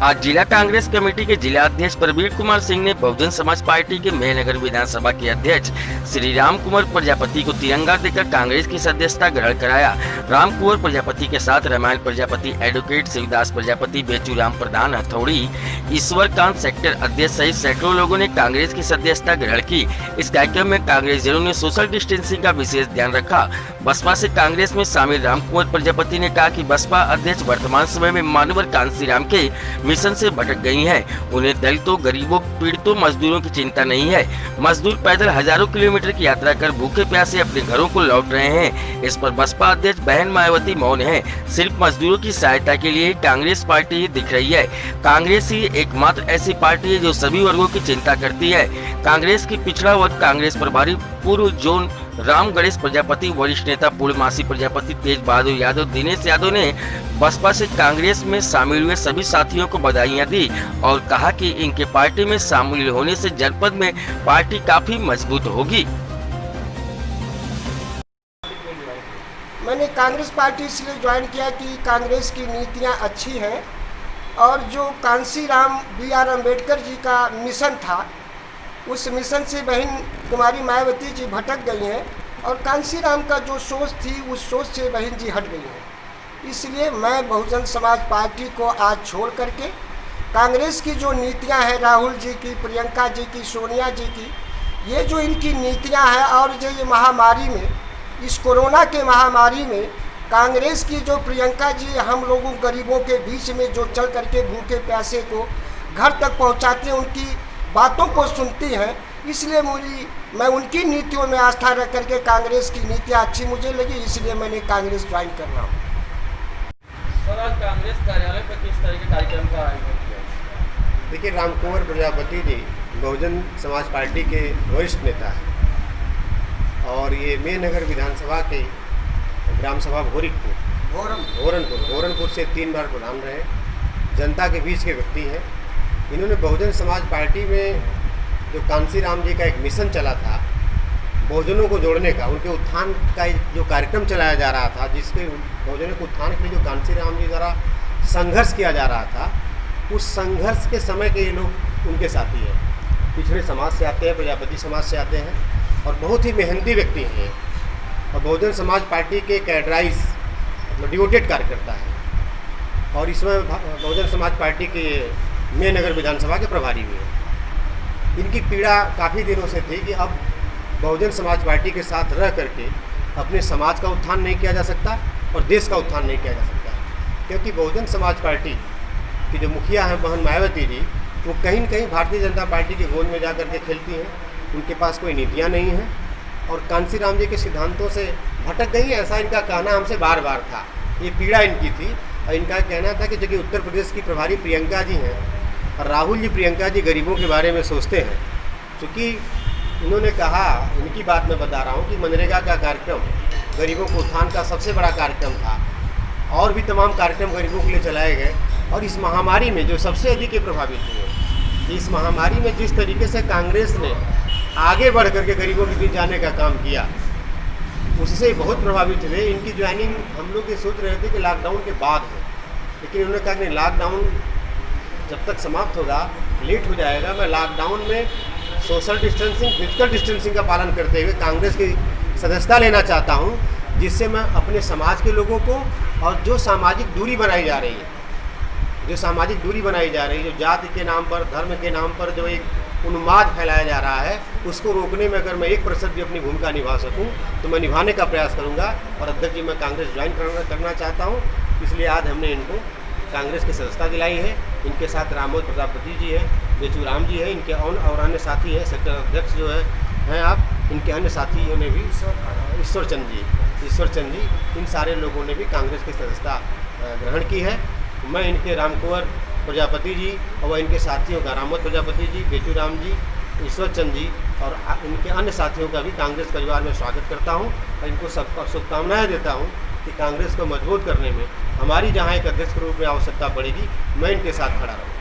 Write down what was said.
आज जिला कांग्रेस कमेटी के जिला अध्यक्ष प्रवीण कुमार सिंह ने बहुजन समाज पार्टी के मेहनगर विधानसभा के अध्यक्ष श्री राम कुंवर प्रजापति को तिरंगा देकर कांग्रेस की सदस्यता ग्रहण कराया। राम कुंवर प्रजापति के साथ रामायण प्रजापति, एडवोकेट शिवदास प्रजापति, बेचूराम प्रधान, हथौड़ी, ईश्वर कांत सेक्टर अध्यक्ष सहित सैकड़ों लोगों ने कांग्रेस की सदस्यता ग्रहण की। इस कार्यक्रम में कांग्रेसियों ने सोशल डिस्टेंसिंग का विशेष ध्यान रखा। बसपा से कांग्रेस में शामिल राम कुंवर प्रजापति ने कहा कि बसपा अध्यक्ष वर्तमान समय में मानवर कांशीराम के मिशन से भटक गई हैं। उन्हें दलितों, गरीबों, पीड़ितों, मजदूरों की चिंता नहीं है। मजदूर पैदल हजारों किलोमीटर की यात्रा कर भूखे प्यासे अपने घरों को लौट रहे हैं। इस पर बसपा अध्यक्ष बहन मायावती मौन है। सिर्फ मजदूरों की सहायता के लिए कांग्रेस पार्टी ही दिख रही है। कांग्रेस ही एकमात्र ऐसी पार्टी है जो सभी वर्गों की चिंता करती है। कांग्रेस की पिछड़ा वर्ग कांग्रेस प्रभारी पूर्व जोन राम गणेश प्रजापति, वरिष्ठ नेता पूर्णमासी प्रजापति, तेज बहादुर यादव, दिनेश यादव ने बसपा से कांग्रेस में शामिल हुए सभी साथियों को बधाइयां दी और कहा कि इनके पार्टी में शामिल होने से जनपद में पार्टी काफी मजबूत होगी। मैंने कांग्रेस पार्टी इसलिए ज्वाइन किया कि कांग्रेस की नीतियां अच्छी हैं और जो कांशीराम B.R. अम्बेडकर जी का मिशन था, उस मिशन से बहन कुमारी मायावती जी भटक गई हैं और कांशीराम का जो सोच थी उस सोच से बहन जी हट गई हैं। इसलिए मैं बहुजन समाज पार्टी को आज छोड़ करके कांग्रेस की जो नीतियां हैं, राहुल जी की, प्रियंका जी की, सोनिया जी की, ये जो इनकी नीतियां हैं और जो ये महामारी में, इस कोरोना के महामारी में कांग्रेस की जो प्रियंका जी हम लोगों गरीबों के बीच में जो चल करके भूखे प्यासे को घर तक पहुँचाते हैं, उनकी बातों को सुनती हैं, इसलिए मैं उनकी नीतियों में आस्था रख करके कांग्रेस की नीतियाँ अच्छी मुझे लगी, इसलिए मैंने कांग्रेस ज्वाइन करना हूँ। सर, आज कांग्रेस कार्यालय पर किस तरह के कार्यक्रम का आयोजन किया? देखिए, राम कुंवर प्रजापति जी बहुजन समाज पार्टी के वरिष्ठ नेता हैं और ये मेहनगर विधानसभा के ग्राम सभा भोरनपुर से 3 बार प्रधान रहे, जनता के बीच के व्यक्ति हैं। इन्होंने बहुजन समाज पार्टी में जो कांशीराम जी का एक मिशन चला था बहुजनों को जोड़ने का, उनके उत्थान का जो कार्यक्रम चलाया जा रहा था, जिसके बहुजनों के उत्थान के लिए जो कांशीराम जी द्वारा संघर्ष किया जा रहा था, उस संघर्ष के समय के ये लोग उनके साथी हैं। पिछड़े समाज से आते हैं, प्रजापति समाज से आते हैं और बहुत ही मेहनती व्यक्ति हैं और बहुजन समाज पार्टी के कैडराइज मतलब डिवोटेड कार्यकर्ता हैं और इसमें बहुजन समाज पार्टी के मेहनगर विधानसभा के प्रभारी हुए हैं। इनकी पीड़ा काफ़ी दिनों से थी कि अब बहुजन समाज पार्टी के साथ रह करके अपने समाज का उत्थान नहीं किया जा सकता और देश का उत्थान नहीं किया जा सकता, क्योंकि बहुजन समाज पार्टी की जो मुखिया हैं बहन मायावती जी, वो कहीं न कहीं भारतीय जनता पार्टी की गोद में जा कर के खेलती हैं। उनके पास कोई नीतियाँ नहीं हैं और कांशीराम जी के सिद्धांतों से भटक गई हैं, ऐसा इनका कहना हमसे बार बार था। ये पीड़ा इनकी थी और इनका कहना था कि जो कि उत्तर प्रदेश की प्रभारी प्रियंका जी हैं और राहुल जी प्रियंका जी गरीबों के बारे में सोचते हैं। क्योंकि उन्होंने कहा, इनकी बात मैं बता रहा हूँ कि मनरेगा का कार्यक्रम गरीबों को उत्थान का सबसे बड़ा कार्यक्रम था और भी तमाम कार्यक्रम गरीबों के लिए चलाए गए और इस महामारी में जो सबसे अधिक प्रभावित हुए, इस महामारी में जिस तरीके से कांग्रेस ने आगे बढ़ करके गरीबों के बीच जाने का काम किया, उससे बहुत प्रभावित हुए। इनकी ज्वाइनिंग हम लोग ये सोच रहे थे कि लॉकडाउन के बाद हो, लेकिन उन्होंने कहा कि लॉकडाउन जब तक समाप्त होगा लेट हो जाएगा। मैं लॉकडाउन में सोशल डिस्टेंसिंग, फिजिकल डिस्टेंसिंग का पालन करते हुए कांग्रेस की सदस्यता लेना चाहता हूं, जिससे मैं अपने समाज के लोगों को और जो सामाजिक दूरी बनाई जा रही है, जो जाति के नाम पर, धर्म के नाम पर जो एक उन्माद फैलाया जा रहा है, उसको रोकने में अगर मैं 1% भी अपनी भूमिका निभा सकूं तो मैं निभाने का प्रयास करूंगा। और अध्यक्ष जी, मैं कांग्रेस ज्वाइन करना चाहता हूं, इसलिए आज हमने इनको कांग्रेस की सदस्यता दिलाई है। इनके साथ रामोद प्रजापति जी है, बेचूराम जी है, इनके और अन्य साथी हैं, सेक्टर अध्यक्ष जो हैं आप, इनके अन्य साथियों ने भी, ईश्वर चंद जी, इन सारे लोगों ने भी कांग्रेस की सदस्यता ग्रहण की है। मैं इनके राम कुंवर प्रजापति जी और इनके साथियों का, रामोद प्रजापति जी, बेचूराम जी, ईश्वर चंद जी और इनके अन्य साथियों का भी कांग्रेस परिवार में स्वागत करता हूं और इनको सबका शुभकामनाएं देता हूं कि कांग्रेस को मजबूत करने में हमारी जहां एक अध्यक्ष के रूप में आवश्यकता पड़ेगी, मैं इनके साथ खड़ा रहूँगा।